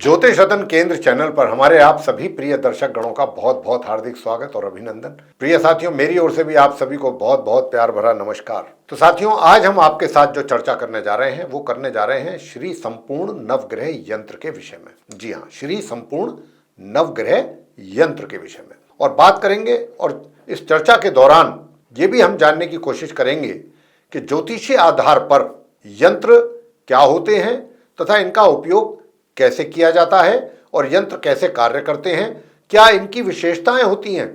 ज्योतिष रतन केंद्र चैनल पर हमारे आप सभी प्रिय दर्शक गणों का बहुत बहुत हार्दिक स्वागत और अभिनंदन। प्रिय साथियों, मेरी ओर से भी आप सभी को बहुत बहुत प्यार भरा नमस्कार। तो साथियों, आज हम आपके साथ जो चर्चा करने जा रहे हैं वो करने जा रहे हैं श्री संपूर्ण नवग्रह यंत्र के विषय में। जी हाँ, श्री संपूर्ण नवग्रह यंत्र के विषय में और बात करेंगे। और इस चर्चा के दौरान ये भी हम जानने की कोशिश करेंगे कि ज्योतिषीय आधार पर यंत्र क्या होते हैं तथा इनका उपयोग कैसे किया जाता है और यंत्र कैसे कार्य करते हैं, क्या इनकी विशेषताएं होती हैं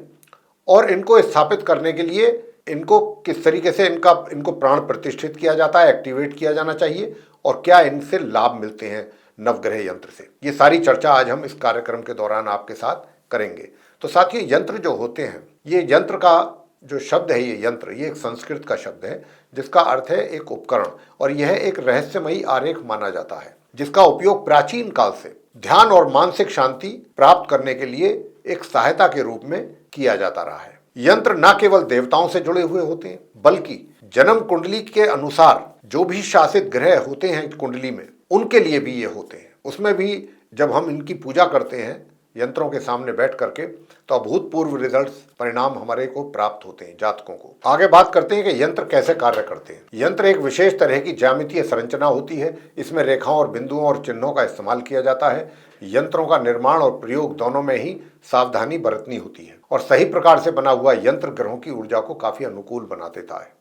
और इनको स्थापित करने के लिए इनको किस तरीके से इनको प्राण प्रतिष्ठित किया जाता है, एक्टिवेट किया जाना चाहिए और क्या इनसे लाभ मिलते हैं नवग्रह यंत्र से। ये सारी चर्चा आज हम इस कार्यक्रम के दौरान आपके साथ करेंगे। तो साथियों, यंत्र जो होते हैं, ये यंत्र का जो शब्द है, ये यंत्र, ये एक संस्कृत का शब्द है जिसका अर्थ है एक उपकरण, और यह एक रहस्यमयी आरेख माना जाता है जिसका उपयोग प्राचीन काल से ध्यान और मानसिक शांति प्राप्त करने के लिए एक सहायता के रूप में किया जाता रहा है। यंत्र न केवल देवताओं से जुड़े हुए होते हैं बल्कि जन्म कुंडली के अनुसार जो भी शासित ग्रह होते हैं कुंडली में, उनके लिए भी ये होते हैं। उसमें भी जब हम इनकी पूजा करते हैं यंत्रों के सामने बैठ करके, तो अभूतपूर्व रिजल्ट्स, परिणाम हमारे को प्राप्त होते हैं जातकों को। आगे बात करते हैं कि यंत्र कैसे कार्य करते हैं। यंत्र एक विशेष तरह की ज्यामितीय संरचना होती है। इसमें रेखाओं और बिंदुओं और चिन्हों का इस्तेमाल किया जाता है। यंत्रों का निर्माण और प्रयोग दोनों में ही सावधानी बरतनी होती है और सही प्रकार से बना हुआ यंत्र ग्रहों की ऊर्जा को काफी अनुकूल बना देता है,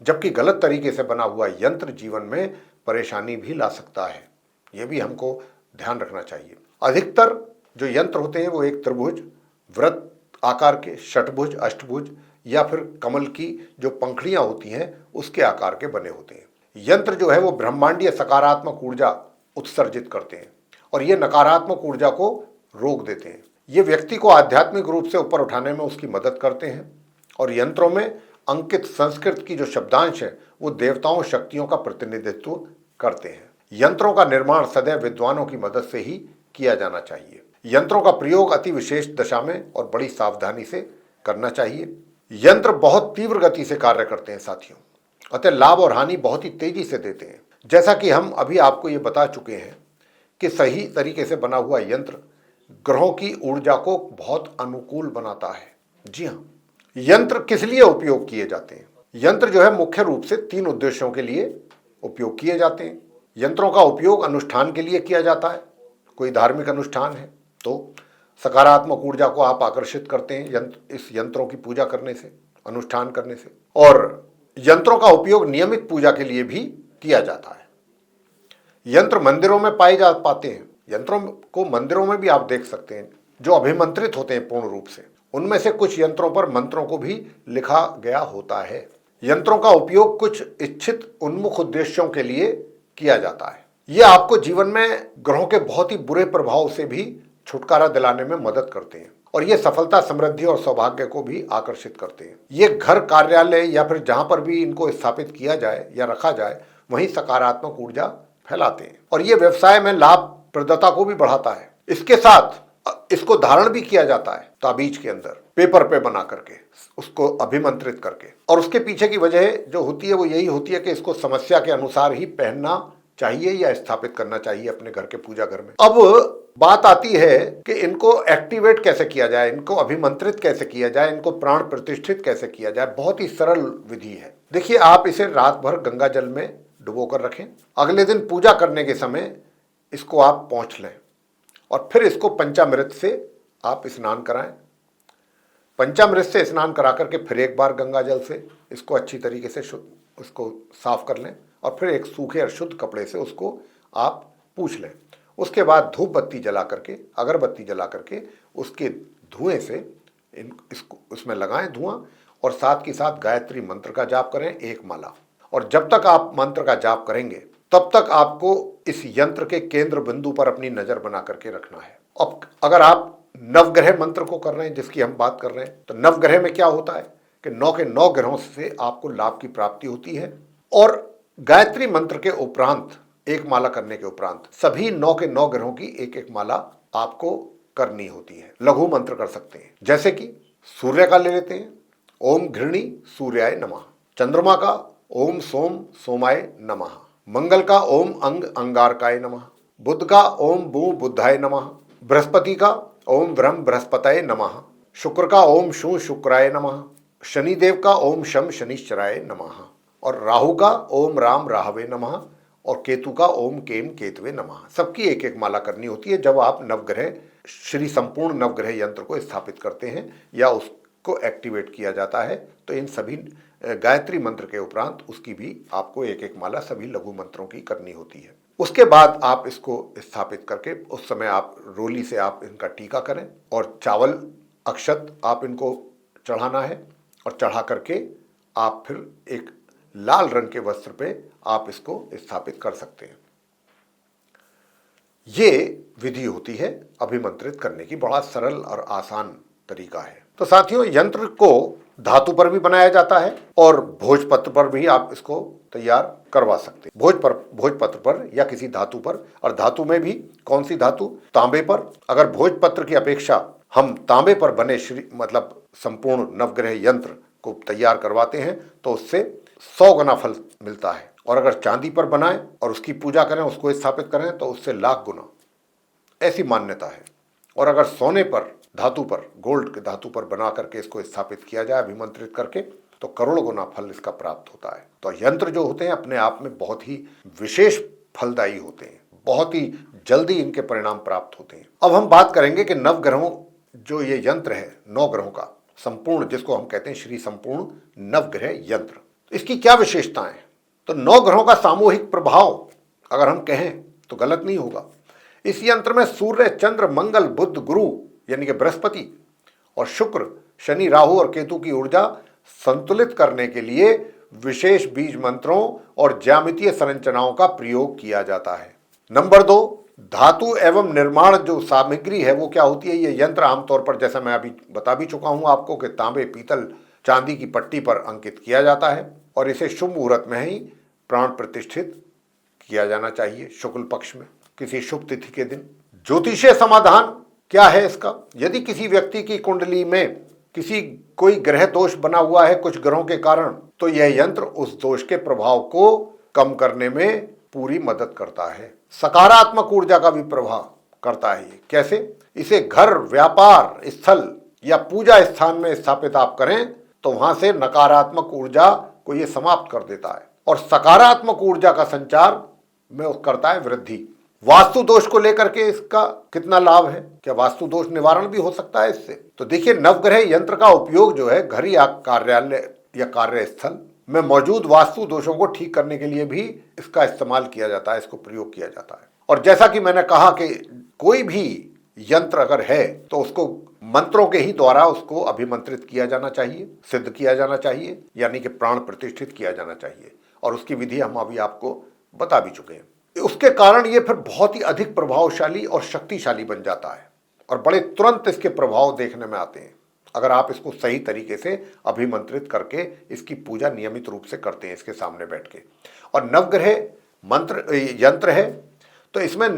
जबकि गलत तरीके से बना हुआ यंत्र जीवन में परेशानी भी ला सकता है। यह भी हमको ध्यान रखना चाहिए। अधिकतर जो यंत्र होते हैं वो एक त्रिभुज, वृत्त आकार के, षटभुज, अष्टभुज या फिर कमल की जो पंखड़ियां होती हैं उसके आकार के बने होते हैं। यंत्र जो है वो ब्रह्मांडीय सकारात्मक ऊर्जा उत्सर्जित करते हैं और ये नकारात्मक ऊर्जा को रोक देते हैं। ये व्यक्ति को आध्यात्मिक रूप से ऊपर उठाने में उसकी मदद करते हैं। और यंत्रों में अंकित संस्कृत की जो शब्दांश है वो देवताओं शक्तियों का प्रतिनिधित्व करते हैं। यंत्रों का निर्माण सदैव विद्वानों की मदद से ही किया जाना चाहिए। यंत्रों का प्रयोग अति विशेष दशा में और बड़ी सावधानी से करना चाहिए। यंत्र बहुत तीव्र गति से कार्य करते हैं साथियों, अतः लाभ और हानि बहुत ही तेजी से देते हैं। जैसा कि हम अभी आपको ये बता चुके हैं कि सही तरीके से बना हुआ यंत्र ग्रहों की ऊर्जा को बहुत अनुकूल बनाता है। जी हाँ, यंत्र किस लिए उपयोग किए जाते हैं? यंत्र जो है मुख्य रूप से 3 उद्देश्यों के लिए उपयोग किए जाते हैं। यंत्रों का उपयोग अनुष्ठान के लिए किया जाता है। कोई धार्मिक अनुष्ठान है तो सकारात्मक ऊर्जा को आप आकर्षित करते हैं इस यंत्रों की पूजा करने से, अनुष्ठान करने से। और यंत्रों का उपयोग नियमित पूजा के लिए भी किया जाता है। यंत्र मंदिरों में पाए जा पाते हैं। यंत्रों को मंदिरों में भी आप देख सकते हैं जो अभिमंत्रित होते हैं पूर्ण रूप से। उनमें से कुछ यंत्रों पर मंत्रों को भी लिखा गया होता है। यंत्रों का उपयोग कुछ इच्छित उन्मुख उद्देश्यों के लिए किया जाता है। ये आपको जीवन में ग्रहों के बहुत ही बुरे प्रभाव से भी छुटकारा दिलाने में मदद करते हैं और ये सफलता, समृद्धि और सौभाग्य को भी आकर्षित करते हैं। ये घर, कार्यालय या फिर जहां पर भी इनको स्थापित किया जाए या रखा जाए वहीं सकारात्मक ऊर्जा फैलाते हैं और ये व्यवसाय में लाभप्रदता को भी बढ़ाता है। इसके साथ इसको धारण भी किया जाता है ताबीज के अंदर, पेपर पे बना करके, उसको अभिमंत्रित करके। और उसके पीछे की वजह जो होती है वो यही होती है कि इसको समस्या के अनुसार ही पहनना चाहिए या स्थापित करना चाहिए अपने घर के पूजा घर में। अब बात आती है कि इनको एक्टिवेट कैसे किया जाए, इनको अभिमंत्रित कैसे किया जाए, इनको प्राण प्रतिष्ठित कैसे किया जाए। बहुत ही सरल विधि है। देखिए, आप इसे रात भर गंगा जल में डुबो कर रखें। अगले दिन पूजा करने के समय इसको आप पोंछ लें और फिर इसको पंचामृत से आप स्नान कराएं। पंचामृत से स्नान करा करके फिर एक बार गंगा जल से इसको अच्छी तरीके से उसको साफ कर लें और फिर एक सूखे और शुद्ध कपड़े से उसको आप पूछ लें। उसके बाद धूप बत्ती जला करके, अगरबत्ती जला करके उसके धुएं से इसको उसमें लगाएं धुआं, और साथ के साथ गायत्री मंत्र का जाप करें 1 माला। और जब तक आप मंत्र का जाप करेंगे तब तक आपको इस यंत्र के केंद्र बिंदु पर अपनी नजर बना करके रखना है। अब अगर आप नवग्रह मंत्र को कर रहे हैं जिसकी हम बात कर रहे हैं, तो नवग्रह में क्या होता है कि 9 के 9 ग्रहों से आपको लाभ की प्राप्ति होती है। और गायत्री मंत्र के उपरांत 1 माला करने के उपरांत सभी 9 के 9 ग्रहों की 1-1 माला आपको करनी होती है। लघु मंत्र कर सकते हैं, जैसे कि सूर्य का ले लेते हैं, ओम घृणी सूर्याय नमः। चंद्रमा का ओम सोम सोमाय नमः। मंगल का ओम अंग अंगारकाय नमः। बुध का ओम भू बुद्धाय नमः, बृहस्पति का ओम ब्रह्म बृहस्पतये नमः, शुक्र का ओम शू शुक्राय नमः, शनिदेव का ओम शम शनिश्चराय नमः, और राहु का ओम राम राहवे नमः, और केतु का ओम केम केतवे नमः। सबकी एक एक माला करनी होती है जब आप नवग्रह श्री संपूर्ण नवग्रह यंत्र को स्थापित करते हैं या उसको एक्टिवेट किया जाता है। तो इन सभी गायत्री मंत्र के उपरांत उसकी भी आपको एक एक माला सभी लघु मंत्रों की करनी होती है। उसके बाद आप इसको स्थापित करके उस समय आप रोली से आप इनका टीका करें और चावल अक्षत आप इनको चढ़ाना है, और चढ़ा करके आप फिर एक लाल रंग के वस्त्र पे आप इसको स्थापित कर सकते हैं। ये विधि होती है अभिमंत्रित करने की, बड़ा सरल और आसान तरीका है। तो साथियों, यंत्र को धातु पर भी बनाया जाता है और भोजपत्र पर भी आप इसको तैयार करवा सकते हैं। भोजपत्र पर या किसी धातु पर, और धातु में भी कौन सी धातु? तांबे पर। अगर भोजपत्र की अपेक्षा हम तांबे पर बने मतलब संपूर्ण नवग्रह यंत्र को तैयार करवाते हैं तो उससे 100 गुना फल मिलता है, और अगर चांदी पर बनाएं और उसकी पूजा करें, उसको स्थापित करें तो उससे लाख गुना, ऐसी मान्यता है। और अगर सोने पर, धातु पर, गोल्ड के धातु पर बना करके इसको स्थापित किया जाए अभिमंत्रित करके, तो करोड़ गुना फल इसका प्राप्त होता है। तो यंत्र जो होते हैं अपने आप में बहुत ही विशेष फलदायी होते हैं, बहुत ही जल्दी इनके परिणाम प्राप्त होते हैं। अब हम बात करेंगे कि नवग्रहों जो ये यंत्र है 9 ग्रहों का संपूर्ण, जिसको हम कहते हैं श्री संपूर्ण नवग्रह यंत्र, इसकी क्या विशेषताएं हैं? तो 9 ग्रहों का सामूहिक प्रभाव अगर हम कहें तो गलत नहीं होगा। इस यंत्र में सूर्य, चंद्र, मंगल, बुध, गुरु यानी कि बृहस्पति, और शुक्र, शनि, राहु और केतु की ऊर्जा संतुलित करने के लिए विशेष बीज मंत्रों और ज्यामितीय संरचनाओं का प्रयोग किया जाता है। नंबर 2, धातु एवं निर्माण जो सामग्री है वो क्या होती है? ये यंत्र आमतौर पर, जैसा मैं अभी बता भी चुका हूं आपको, कि तांबे, पीतल, चांदी की पट्टी पर अंकित किया जाता है, और इसे शुभ मुहूर्त में ही प्राण प्रतिष्ठित किया जाना चाहिए, शुक्ल पक्ष में किसी शुभ तिथि के दिन। ज्योतिषीय समाधान क्या है इसका? यदि किसी व्यक्ति की कुंडली में कोई ग्रह दोष बना हुआ है कुछ ग्रहों के कारण, तो यह यंत्र उस दोष के प्रभाव को कम करने में पूरी मदद करता है। सकारात्मक ऊर्जा का भी प्रभाव करता है। ये कैसे? इसे घर, व्यापार स्थल या पूजा स्थान में स्थापित आप करें तो वहां से नकारात्मक ऊर्जा को ये समाप्त कर देता है, और सकारात्मक ऊर्जा का संचार में करता है वृद्धि। वास्तु दोष को लेकर के इसका कितना लाभ है? क्या वास्तु दोष निवारण भी हो सकता है इससे? तो देखिए, नवग्रह यंत्र का उपयोग जो है घर या कार्यालय या कार्यस्थल में मौजूद वास्तु दोषों को ठीक करने के लिए भी इसका इस्तेमाल किया जाता है, इसको प्रयोग किया जाता है। और जैसा कि मैंने कहा कि कोई भी यंत्र अगर है तो उसको मंत्रों के ही द्वारा उसको अभिमंत्रित किया जाना चाहिए, सिद्ध किया जाना चाहिए, यानी कि प्राण प्रतिष्ठित किया जाना चाहिए, और उसकी विधि हम अभी आपको बता भी चुके हैं। उसके कारण ये फिर बहुत ही अधिक प्रभावशाली और शक्तिशाली बन जाता है, और बड़े तुरंत इसके प्रभाव देखने में आते हैं अगर आप इसको सही तरीके से अभिमंत्रित करके इसकी पूजा नियमित रूप से करते हैं इसके सामने बैठ के। और नवग्रह यंत्र है तो इसमें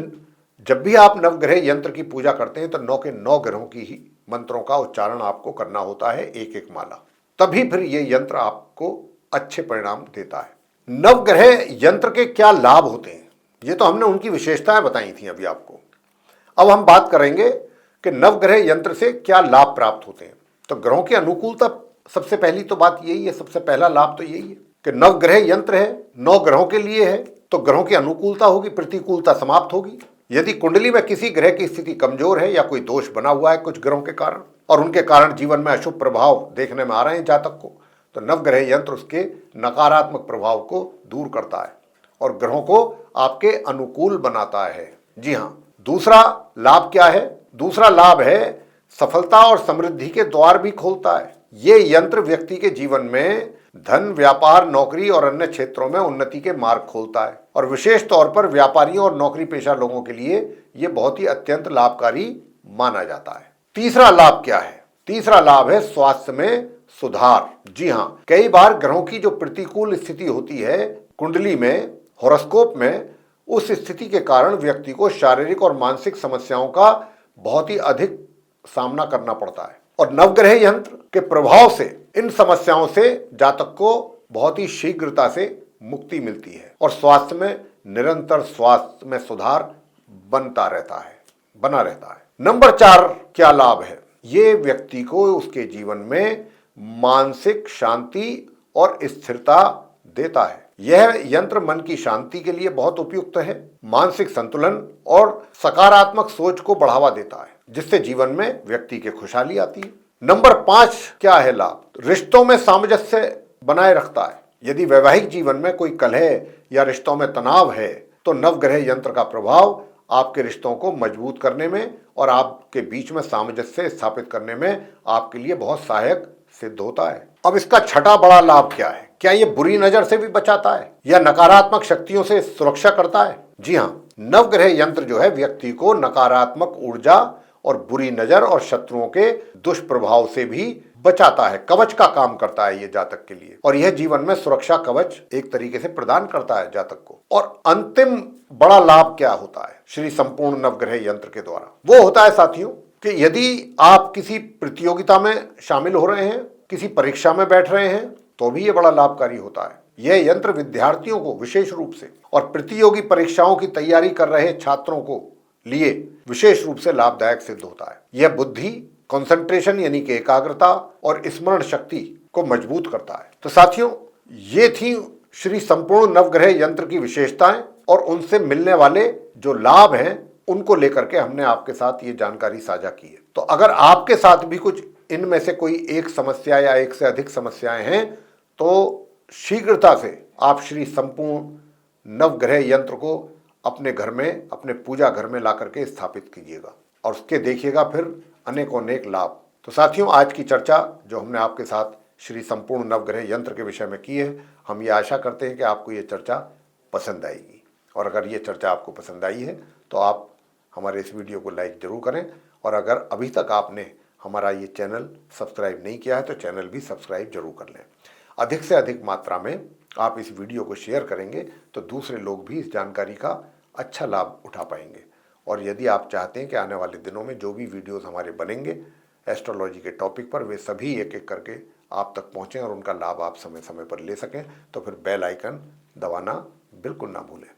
जब भी आप नवग्रह यंत्र की पूजा करते हैं तो 9 के 9 ग्रहों की ही मंत्रों का उच्चारण आपको करना होता है, एक एक माला, तभी फिर ये यंत्र आपको अच्छे परिणाम देता है। नवग्रह यंत्र के क्या लाभ होते हैं, ये तो हमने उनकी विशेषताएं बताई थी अभी आपको। अब हम बात करेंगे कि नवग्रह यंत्र से क्या लाभ प्राप्त होते हैं। तो ग्रहों की अनुकूलता, सबसे पहली तो बात यही है, सबसे पहला लाभ तो यही है कि नवग्रह यंत्र है, 9 ग्रहों के लिए है, तो ग्रहों की अनुकूलता होगी, प्रतिकूलता समाप्त होगी। यदि कुंडली में किसी ग्रह की स्थिति कमजोर है या कोई दोष बना हुआ है कुछ ग्रहों के कारण, और उनके कारण जीवन में अशुभ प्रभाव देखने में आ रहे हैं जातक को, तो नवग्रह यंत्र उसके नकारात्मक प्रभाव को दूर करता है और ग्रहों को आपके अनुकूल बनाता है। जी हाँ। दूसरा लाभ क्या है? दूसरा लाभ है सफलता और समृद्धि के द्वार भी खोलता है। ये यंत्र व्यक्ति के जीवन में धन, व्यापार, नौकरी और अन्य क्षेत्रों में उन्नति के मार्ग खोलता है, और विशेष तौर पर व्यापारियों और नौकरी पेशा लोगों के लिए ये बहुत ही अत्यंत लाभकारी माना जाता है। तीसरा लाभ क्या है? तीसरा लाभ है स्वास्थ्य में सुधार। जी हाँ, कई बार ग्रहों की जो प्रतिकूल स्थिति होती है कुंडली में, हॉरोस्कोप में, उस स्थिति के कारण व्यक्ति को शारीरिक और मानसिक समस्याओं का बहुत ही अधिक सामना करना पड़ता है, और नवग्रह यंत्र के प्रभाव से इन समस्याओं से जातक को बहुत ही शीघ्रता से मुक्ति मिलती है, और स्वास्थ्य में निरंतर स्वास्थ्य में सुधार बना रहता है। नंबर 4 क्या लाभ है? ये व्यक्ति को उसके जीवन में मानसिक शांति और स्थिरता देता है। यह यंत्र मन की शांति के लिए बहुत उपयुक्त है, मानसिक संतुलन और सकारात्मक सोच को बढ़ावा देता है, जिससे जीवन में व्यक्ति के खुशहाली आती है। नंबर 5 क्या है लाभ? रिश्तों में सामंजस्य बनाए रखता है। यदि वैवाहिक जीवन में कोई कलह या रिश्तों में तनाव है तो नवग्रह यंत्र का प्रभाव आपके रिश्तों को मजबूत करने में और आपके बीच में सामंजस्य स्थापित करने में आपके लिए बहुत सहायक सिद्ध होता है। अब इसका छठा बड़ा लाभ क्या है? क्या ये बुरी नजर से भी बचाता है या नकारात्मक शक्तियों से सुरक्षा करता है? जी हाँ, नवग्रह यंत्र जो है व्यक्ति को नकारात्मक ऊर्जा और बुरी नजर और शत्रुओं के दुष्प्रभाव से भी बचाता है। कवच का काम करता है ये जातक के लिए, और यह जीवन में सुरक्षा कवच एक तरीके से प्रदान करता है जातक को। और अंतिम बड़ा लाभ क्या होता है श्री संपूर्ण नवग्रह यंत्र के द्वारा? वो होता है साथियों कि यदि आप किसी प्रतियोगिता में शामिल हो रहे हैं, किसी परीक्षा में बैठ रहे हैं, तो भी ये बड़ा लाभकारी होता है। यह यंत्र विद्यार्थियों को विशेष रूप से और प्रतियोगी परीक्षाओं की तैयारी कर रहे छात्रों को लिए विशेष रूप से लाभदायक सिद्ध होता है। यह बुद्धि, कंसंट्रेशन यानी कि एकाग्रता और स्मरण शक्ति को मजबूत करता है। तो साथियों, ये थी श्री संपूर्ण नवग्रह यंत्र की विशेषताएं और उनसे मिलने वाले जो लाभ हैं, उनको लेकर के हमने आपके साथ ये जानकारी साझा की है। तो अगर आपके साथ भी कुछ इनमें से कोई एक समस्या या एक से अधिक समस्याएं हैं तो शीघ्रता से आप श्री संपूर्ण नवग्रह यंत्र को अपने घर में, अपने पूजा घर में ला करके स्थापित कीजिएगा और उसके देखिएगा फिर अनेकों अनेक लाभ। तो साथियों, आज की चर्चा जो हमने आपके साथ श्री संपूर्ण नवग्रह यंत्र के विषय में की है, हम ये आशा करते हैं कि आपको ये चर्चा पसंद आएगी। और अगर ये चर्चा आपको पसंद आई है तो आप हमारे इस वीडियो को लाइक जरूर करें, और अगर अभी तक आपने हमारा ये चैनल सब्सक्राइब नहीं किया है तो चैनल भी सब्सक्राइब जरूर कर लें। अधिक से अधिक मात्रा में आप इस वीडियो को शेयर करेंगे तो दूसरे लोग भी इस जानकारी का अच्छा लाभ उठा पाएंगे। और यदि आप चाहते हैं कि आने वाले दिनों में जो भी वीडियोस हमारे बनेंगे एस्ट्रोलॉजी के टॉपिक पर, वे सभी एक एक करके आप तक पहुँचें और उनका लाभ आप समय समय पर ले सकें, तो फिर बेल आइकन दबाना बिल्कुल ना भूलें।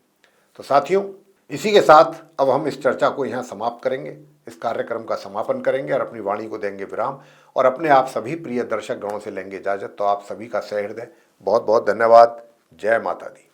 तो साथियों, इसी के साथ अब हम इस चर्चा को यहाँ समाप्त करेंगे, इस कार्यक्रम का समापन करेंगे और अपनी वाणी को देंगे विराम और अपने आप सभी प्रिय दर्शक गणों से लेंगे इजाजत। तो आप सभी का सहृदय बहुत बहुत धन्यवाद। जय माता दी।